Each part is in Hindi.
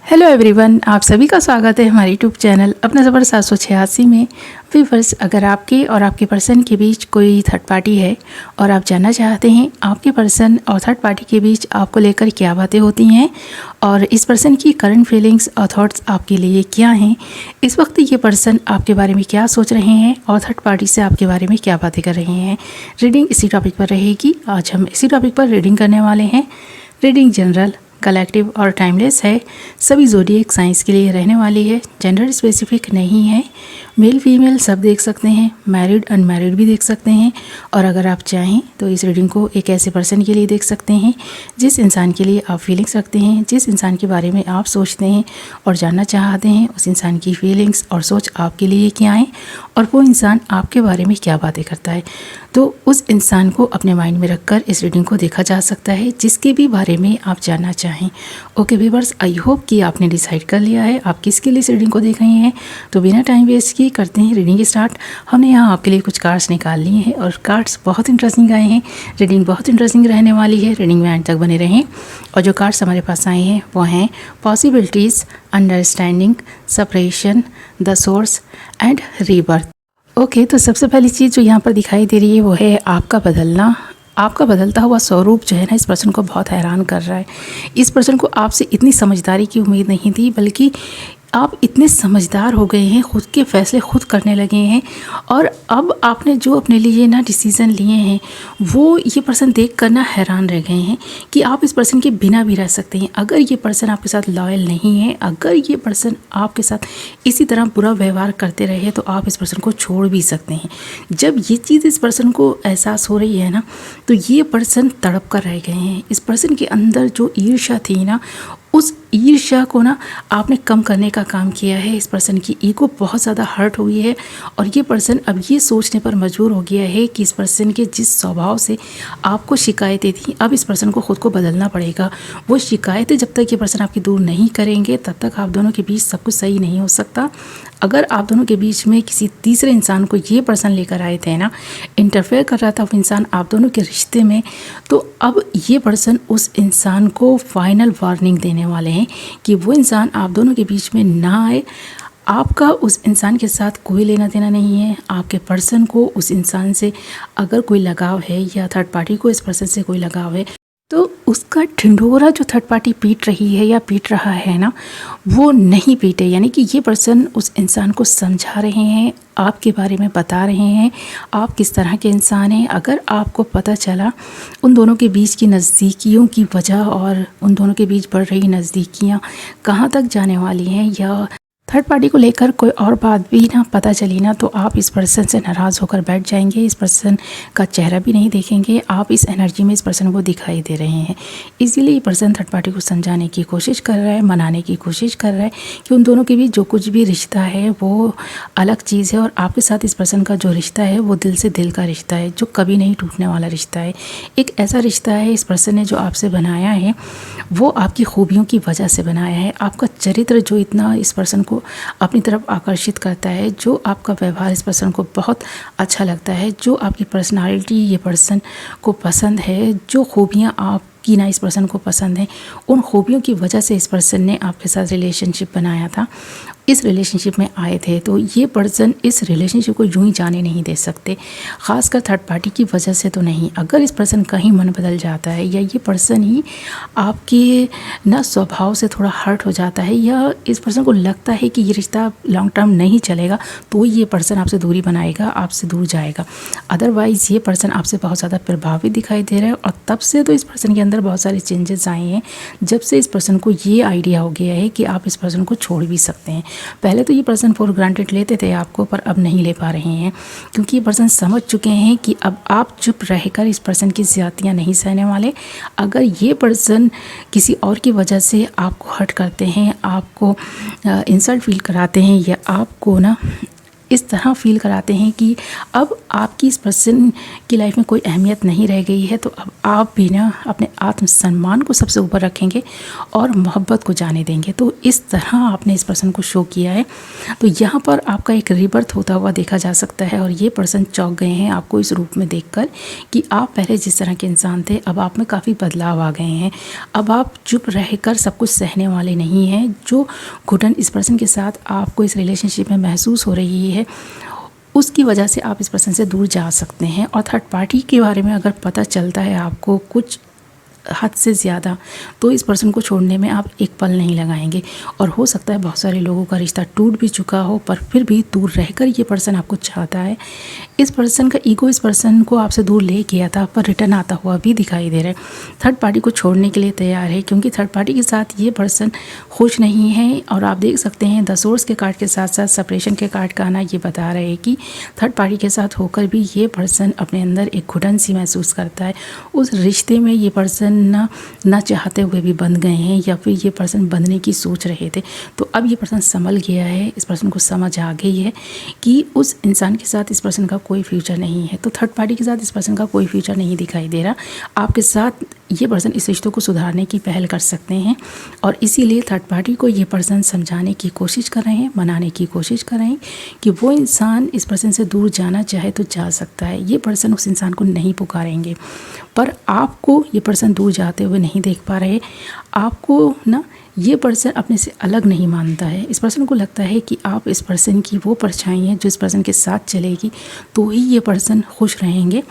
हेलो एवरीवन, आप सभी का स्वागत है हमारे यूट्यूब चैनल अपना ज़बर 786 में। व्यूअर्स, अगर आपके और आपके पर्सन के बीच कोई थर्ड पार्टी है और आप जानना चाहते हैं आपके पर्सन और थर्ड पार्टी के बीच आपको लेकर क्या बातें होती हैं और इस पर्सन की करंट फीलिंग्स और थॉट्स आपके लिए क्या हैं, इस वक्त ये पर्सन आपके बारे में क्या सोच रहे हैं और थर्ड पार्टी से आपके बारे में क्या बातें कर रहे हैं, रीडिंग इसी टॉपिक पर रहेगी। आज हम इसी टॉपिक पर रीडिंग करने वाले हैं। रीडिंग जनरल, कलेक्टिव और टाइमलेस है। सभी ज़ोडिएक साइंस के लिए रहने वाली है। जेंडर स्पेसिफिक नहीं है। मेल फीमेल सब देख सकते हैं, मैरिड अनमैरिड भी देख सकते हैं। और अगर आप चाहें तो इस रीडिंग को एक ऐसे पर्सन के लिए देख सकते हैं जिस इंसान के लिए आप फीलिंग्स रखते हैं, जिस इंसान के बारे में आप सोचते हैं और जानना चाहते हैं उस इंसान की फीलिंग्स और सोच आपके लिए क्या है और वो इंसान आपके बारे में क्या बातें करता है। तो उस इंसान को अपने माइंड में रखकर इस रीडिंग को देखा जा सकता है जिसके भी बारे में आप जानना चाहें। ओके व्यूअर्स, आई होप कि आपने डिसाइड कर लिया है आप किसके लिए इस रीडिंग को देख रहे हैं। तो बिना टाइम वेस्ट किए करते हैं रीडिंग स्टार्ट। हमने यहाँ आपके लिए कुछ कार्ड्स निकाल लिए हैं और कार्ड्स बहुत इंटरेस्टिंग आए हैं। रीडिंग बहुत इंटरेस्टिंग रहने वाली है। रीडिंग में एंड तक बने रहें। और जो कार्ड्स हमारे पास आए हैं वो हैं possibilities, understanding, separation, the source and rebirth. Okay, तो सबसे पहली चीज़ जो यहाँ पर दिखाई दे रही है वो है आपका बदलना। आपका बदलता हुआ स्वरूप जो है ना, इस पर्सन को बहुत हैरान कर रहा है। इस पर्सन को आपसे इतनी समझदारी की उम्मीद नहीं थी, बल्कि आप इतने समझदार हो गए हैं, खुद के फैसले खुद करने लगे हैं। और अब आपने जो अपने लिए ना डिसीज़न लिए हैं वो ये पर्सन देख कर ना हैरान रह गए हैं कि आप इस पर्सन के बिना भी रह सकते हैं। अगर ये पर्सन आपके साथ लॉयल नहीं है, अगर ये पर्सन आपके साथ इसी तरह बुरा व्यवहार करते रहे तो आप इस पर्सन को छोड़ भी सकते हैं। जब ये चीज़ इस पर्सन को एहसास हो रही है ना, तो ये पर्सन तड़प कर रह गए हैं। इस पर्सन के अंदर जो ईर्ष्या थी ना, उस ईर्ष्या को ना आपने कम करने का काम किया है। इस पर्सन की ईगो बहुत ज़्यादा हर्ट हुई है और ये पर्सन अब ये सोचने पर मजबूर हो गया है कि इस पर्सन के जिस स्वभाव से आपको शिकायतें थी, अब इस पर्सन को खुद को बदलना पड़ेगा। वो शिकायतें जब तक ये पर्सन आपकी दूर नहीं करेंगे तब तक आप दोनों के बीच सब कुछ सही नहीं हो सकता। अगर आप दोनों के बीच में किसी तीसरे इंसान को ये पर्सन लेकर आए थे ना, इंटरफेयर कर रहा था वो इंसान आप दोनों के रिश्ते में, तो अब ये पर्सन उस इंसान को फाइनल वार्निंग देने वाले हैं कि वो इंसान आप दोनों के बीच में ना आए। आपका उस इंसान के साथ कोई लेना देना नहीं है। आपके पर्सन को उस इंसान से अगर कोई लगाव है या थर्ड पार्टी को इस पर्सन से कोई लगाव है तो उसका ढिंढोरा जो थर्ड पार्टी पीट रही है या पीट रहा है ना, वो नहीं पीटे। यानी कि ये पर्सन उस इंसान को समझा रहे हैं, आपके बारे में बता रहे हैं आप किस तरह के इंसान हैं। अगर आपको पता चला उन दोनों के बीच की नज़दीकियों की वजह और उन दोनों के बीच बढ़ रही नज़दीकियाँ कहाँ तक जाने वाली हैं, या थर्ड पार्टी को लेकर कोई और बात भी ना पता चली ना, तो आप इस पर्सन से नाराज़ होकर बैठ जाएंगे। इस पर्सन का चेहरा भी नहीं देखेंगे। आप इस एनर्जी में इस पर्सन को दिखाई दे रहे हैं। इसीलिए ये पर्सन थर्ड पार्टी को समझाने की कोशिश कर रहा है, मनाने की कोशिश कर रहा है कि उन दोनों के बीच जो कुछ भी रिश्ता है वो अलग चीज़ है और आपके साथ इस पर्सन का जो रिश्ता है वो दिल से दिल का रिश्ता है, जो कभी नहीं टूटने वाला रिश्ता है। एक ऐसा रिश्ता है इस पर्सन ने जो आपसे बनाया है वो आपकी खूबियों की वजह से बनाया है। आपका चरित्र जो इतना इस पर्सन को अपनी तरफ आकर्षित करता है, जो आपका व्यवहार इस पर्सन को बहुत अच्छा लगता है, जो आपकी पर्सनालिटी ये पर्सन को पसंद है, जो खूबियाँ आपकी ना इस पर्सन को पसंद है, उन खूबियों की वजह से इस पर्सन ने आपके साथ रिलेशनशिप बनाया था, इस रिलेशनशिप में आए थे। तो ये पर्सन इस रिलेशनशिप को यूं ही जाने नहीं दे सकते, ख़ासकर थर्ड पार्टी की वजह से तो नहीं। अगर इस पर्सन का ही मन बदल जाता है या ये पर्सन ही आपके ना स्वभाव से थोड़ा हर्ट हो जाता है या इस पर्सन को लगता है कि ये रिश्ता लॉन्ग टर्म नहीं चलेगा, तो ये पर्सन आपसे दूरी बनाएगा, आपसे दूर जाएगा। अदरवाइज़ ये पर्सन आपसे बहुत ज़्यादा प्रभावित दिखाई दे रहा है और तब से तो इस पर्सन के अंदर बहुत सारे चेंजेस आए हैं, जब से इस पर्सन को ये आइडिया हो गया है कि आप इस पर्सन को छोड़ भी सकते हैं। पहले तो ये पर्सन फॉर ग्रांटेड लेते थे आपको, पर अब नहीं ले पा रहे हैं क्योंकि ये पर्सन समझ चुके हैं कि अब आप चुप रहकर इस पर्सन की ज़्यादतियाँ नहीं सहने वाले। अगर ये पर्सन किसी और की वजह से आपको हर्ट करते हैं, आपको इंसल्ट फील कराते हैं या आपको ना इस तरह फील कराते हैं कि अब आपकी इस पर्सन की लाइफ में कोई अहमियत नहीं रह गई है, तो अब आप भी ना अपने आत्मसम्मान को सबसे ऊपर रखेंगे और मोहब्बत को जाने देंगे। तो इस तरह आपने इस पर्सन को शो किया है। तो यहाँ पर आपका एक रीबर्थ होता हुआ देखा जा सकता है और ये पर्सन चौंक गए हैं आपको इस रूप में देखकर कि आप पहले जिस तरह के इंसान थे अब आप में काफ़ी बदलाव आ गए हैं। अब आप चुप रहकर सब कुछ सहने वाले नहीं हैं। जो घुटन इस पर्सन के साथ आपको इस रिलेशनशिप में महसूस हो रही है उसकी वजह से आप इस पर्सन से दूर जा सकते हैं। और थर्ड पार्टी के बारे में अगर पता चलता है आपको कुछ हद से ज़्यादा, तो इस पर्सन को छोड़ने में आप एक पल नहीं लगाएंगे। और हो सकता है बहुत सारे लोगों का रिश्ता टूट भी चुका हो पर फिर भी दूर रहकर ये पर्सन आपको चाहता है। इस पर्सन का ईगो इस पर्सन को आपसे दूर ले गया था पर रिटर्न आता हुआ भी दिखाई दे रहा है। थर्ड पार्टी को छोड़ने के लिए तैयार है क्योंकि थर्ड पार्टी के साथ ये पर्सन खुश नहीं है। और आप देख सकते हैं द सोर्स के कार्ड के साथ साथ सेपरेशन के कार्ड का आना ये बता रहे हैं कि थर्ड पार्टी के साथ होकर भी ये पर्सन अपने अंदर एक घुटन सी महसूस करता है। उस रिश्ते में ये पर्सन ना चाहते हुए भी बंध गए हैं या फिर ये पर्सन बंधने की सोच रहे थे। तो अब ये पर्सन संभल गया है, इस पर्सन को समझ आ गई है कि उस इंसान के साथ इस पर्सन का कोई फ्यूचर नहीं है। तो थर्ड पार्टी के साथ इस पर्सन का कोई फ्यूचर नहीं दिखाई दे रहा। आपके साथ ये पर्सन इस रिश्तों को सुधारने की पहल कर सकते हैं और इसीलिए थर्ड पार्टी को ये पर्सन समझाने की कोशिश कर रहे हैं, मनाने की कोशिश कर रहे हैं कि वो इंसान इस पर्सन से दूर जाना चाहे तो जा सकता है। ये पर्सन उस इंसान को नहीं पुकारेंगे पर आपको ये पर्सन दूर जाते हुए नहीं देख पा रहे। आपको ना ये पर्सन अपने से अलग नहीं मानता है। इस पर्सन को लगता है कि आप इस पर्सन की वो परछाई हैं जो इस पर्सन के साथ चलेगी तो ही ये पर्सन खुश रहेंगे।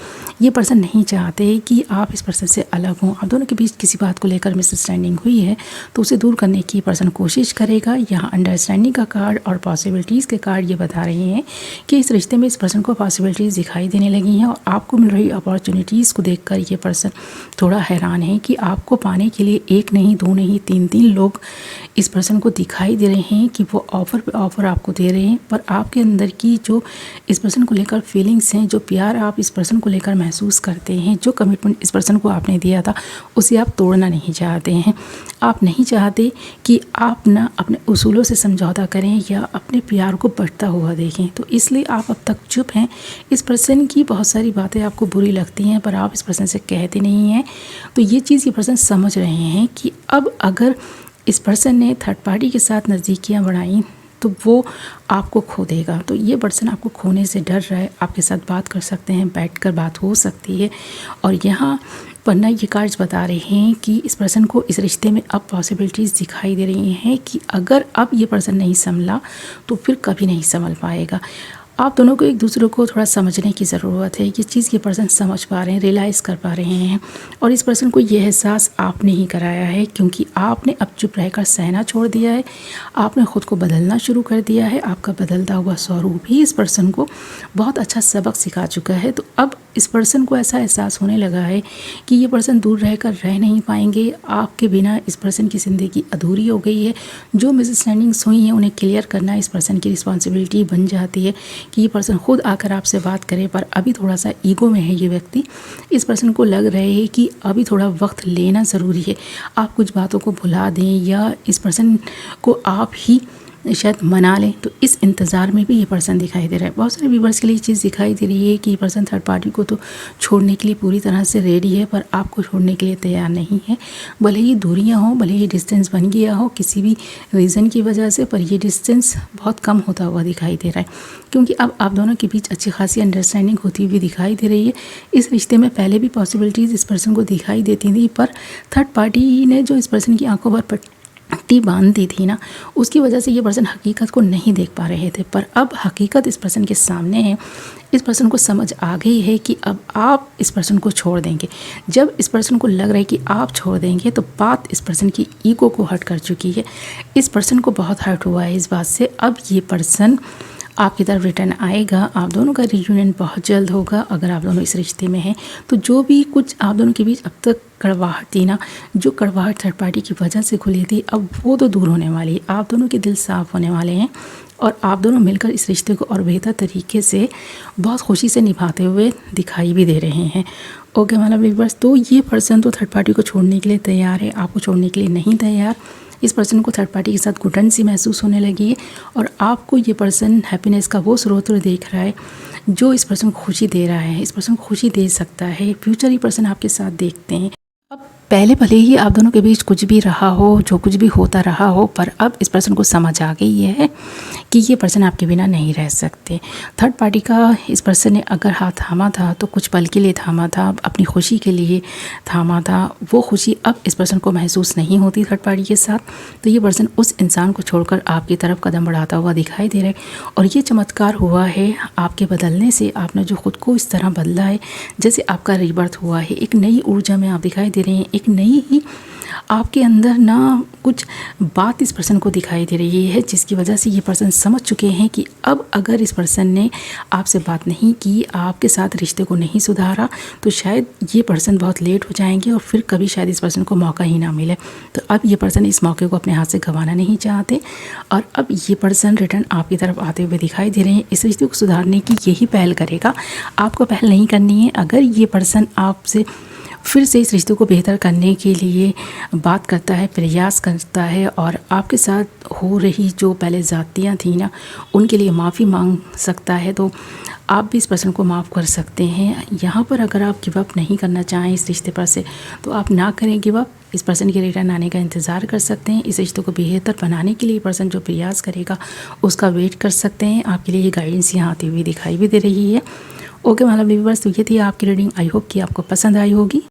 ये पर्सन नहीं चाहते कि आप इस पर्सन से अलग हों। आप दोनों के बीच किसी बात को लेकर मिसअंडरस्टैंडिंग हुई है तो उसे दूर करने की पर्सन कोशिश करेगा। यहाँ अंडरस्टैंडिंग का कार्ड और पॉसिबिलिटीज़ के कार्ड ये बता रहे हैं कि इस रिश्ते में इस पर्सन को पॉसिबिलिटीज़ दिखाई देने लगी हैं और आपको मिल रही अपॉर्चुनिटीज़ को देखकर ये पर्सन थोड़ा हैरान है कि आपको पाने के लिए एक नहीं, दो नहीं, तीन लोग इस पर्सन को दिखाई दे रहे हैं कि वो ऑफ़र पे ऑफ़र आपको दे रहे हैं। पर आपके अंदर की जो इस पर्सन को लेकर फीलिंग्स हैं, जो प्यार आप इस पर्सन को लेकर महसूस करते हैं, जो कमिटमेंट इस पर्सन को आपने दिया था उसे आप तोड़ना नहीं चाहते हैं। आप नहीं चाहते कि आप ना अपने उसूलों से समझौता करें या अपने प्यार को बढ़ता हुआ देखें। तो इसलिए आप अब तक चुप हैं। इस पर्सन की बहुत सारी बातें आपको बुरी लगती हैं पर आप इस पर्सन से कहते नहीं हैं। तो ये चीज़ ये पर्सन समझ रहे हैं कि अब अगर इस पर्सन ने थर्ड पार्टी के साथ नज़दीकियाँ बढ़ाई तो वो आपको खो देगा। तो ये पर्सन आपको खोने से डर रहा है। आपके साथ बात कर सकते हैं, बैठकर बात हो सकती है। और यहाँ वरना ये कार्ड्स बता रहे हैं कि इस पर्सन को इस रिश्ते में अब पॉसिबिलिटीज़ दिखाई दे रही हैं कि अगर अब ये पर्सन नहीं संभला तो फिर कभी नहीं संभल पाएगा। आप दोनों को एक दूसरे को थोड़ा समझने की ज़रूरत है। ये चीज़ ये पर्सन समझ पा रहे हैं, रियलाइज़ कर पा रहे हैं और इस पर्सन को ये एहसास आपने ही कराया है क्योंकि आपने अब चुप रहकर सहना छोड़ दिया है। आपने ख़ुद को बदलना शुरू कर दिया है। आपका बदलता हुआ स्वरूप ही इस पर्सन को बहुत अच्छा सबक सिखा चुका है। तो अब इस पर्सन को ऐसा एहसास होने लगा है कि ये पर्सन दूर रहकर रह नहीं पाएंगे। आपके बिना इस पर्सन की ज़िंदगी अधूरी हो गई है। जो मिसअंडरस्टैंडिंग्स हुई हैं उन्हें क्लियर करना इस पर्सन की रिस्पॉन्सिबिलिटी बन जाती है कि ये पर्सन खुद आकर आपसे बात करे। पर अभी थोड़ा सा ईगो में है ये व्यक्ति। इस पर्सन को लग रहा है कि अभी थोड़ा वक्त लेना ज़रूरी है। आप कुछ बातों को भुला दें या इस पर्सन को आप ही शायद मना लें। तो इस इंतज़ार में भी ये पर्सन दिखाई दे रहा है। बहुत सारे व्यूवर्स के लिए चीज़ दिखाई दे रही है कि ये पर्सन थर्ड पार्टी को तो छोड़ने के लिए पूरी तरह से रेडी है पर आपको छोड़ने के लिए तैयार नहीं है। भले ही दूरियां हों, भले ही डिस्टेंस बन गया हो किसी भी रीज़न की वजह से, पर ये डिस्टेंस बहुत कम होता हुआ दिखाई दे रहा है क्योंकि अब आप दोनों के बीच अच्छी खासी अंडरस्टैंडिंग होती हुई दिखाई दे रही है। इस रिश्ते में पहले भी पॉसिबिलिटीज़ इस पर्सन को दिखाई देती थी पर थर्ड पार्टी ने जो इस पर्सन की आंखों पर पट्टी बांध दी थी ना, उसकी वजह से ये पर्सन हकीकत को नहीं देख पा रहे थे। पर अब हकीकत इस पर्सन के सामने है। इस पर्सन को समझ आ गई है कि अब आप इस पर्सन को छोड़ देंगे। जब इस पर्सन को लग रहा है कि आप छोड़ देंगे तो बात इस पर्सन की ईगो को हर्ट कर चुकी है। इस पर्सन को बहुत हर्ट हुआ है इस बात से। अब ये पर्सन आपकी तरफ रिटर्न आएगा। आप दोनों का रियूनियन बहुत जल्द होगा अगर आप दोनों इस रिश्ते में हैं। तो जो भी कुछ आप दोनों के बीच अब तक कड़वाहट थी ना, जो कड़वाहट थर्ड पार्टी की वजह से खुली थी, अब वो तो दूर होने वाली है। आप दोनों के दिल साफ़ होने वाले हैं और आप दोनों मिलकर इस रिश्ते को और बेहतर तरीके से बहुत खुशी से निभाते हुए दिखाई भी दे रहे हैं। ओके मतलब व्यूअर्स, तो ये पर्सन तो थर्ड पार्टी को छोड़ने के लिए तैयार है, आपको छोड़ने के लिए नहीं तैयार। इस पर्सन को थर्ड पार्टी के साथ घुटन सी महसूस होने लगी है और आपको ये पर्सन हैप्पीनेस का वो स्रोत देख रहा है जो इस पर्सन को खुशी दे रहा है, इस पर्सन को खुशी दे सकता है। फ्यूचर ये पर्सन आपके साथ देखते हैं। अब पहले भले ही आप दोनों के बीच कुछ भी रहा हो, जो कुछ भी होता रहा हो, पर अब इस पर्सन को समझ आ गई है कि ये पर्सन आपके बिना नहीं रह सकते। थर्ड पार्टी का इस पर्सन ने अगर हाथ थामा था तो कुछ पल के लिए थामा था, अपनी खुशी के लिए थामा था। वो खुशी अब इस पर्सन को महसूस नहीं होती थर्ड पार्टी के साथ। तो ये पर्सन उस इंसान को छोड़कर आपकी तरफ कदम बढ़ाता हुआ दिखाई दे रहा है और ये चमत्कार हुआ है आपके बदलने से। आपने जो खुद को इस तरह बदला है जैसे आपका रीबर्थ हुआ है, एक नई ऊर्जा में आप दिखाई दे रहे हैं, एक नई ही आपके अंदर ना कुछ बात इस पर्सन को दिखाई दे रही है जिसकी वजह से ये पर्सन समझ चुके हैं कि अब अगर इस पर्सन ने आपसे बात नहीं की, आपके साथ रिश्ते को नहीं सुधारा, तो शायद ये पर्सन बहुत लेट हो जाएंगे और फिर कभी शायद इस पर्सन को मौका ही ना मिले। तो अब ये पर्सन इस मौके को अपने हाथ से गंवाना नहीं चाहते और अब ये पर्सन रिटर्न आपकी तरफ आते हुए दिखाई दे रहे हैं। इस रिश्ते को सुधारने की यही पहल करेगा, आपको पहल नहीं करनी है। अगर ये पर्सन आपसे फिर से इस रिश्ते को बेहतर करने के लिए बात करता है, प्रयास करता है और आपके साथ हो रही जो पहले ज़ातियाँ थी ना, उनके लिए माफ़ी मांग सकता है, तो आप भी इस पर्सन को माफ़ कर सकते हैं। यहाँ पर अगर आप गिव अप नहीं करना चाहें इस रिश्ते पर से, तो आप ना करें गिव अप। इस पर्सन के रिटर्न आने का इंतज़ार कर सकते हैं। इस रिश्ते को बेहतर बनाने के लिए पर्सन जो प्रयास करेगा उसका वेट कर सकते हैं। आपके लिए ये गाइडेंस यहाँ आती हुई दिखाई भी दे रही है। ओके मतलब व्यूअर्स, तो ये थी आपकी रीडिंग। आई होप कि आपको पसंद आई होगी।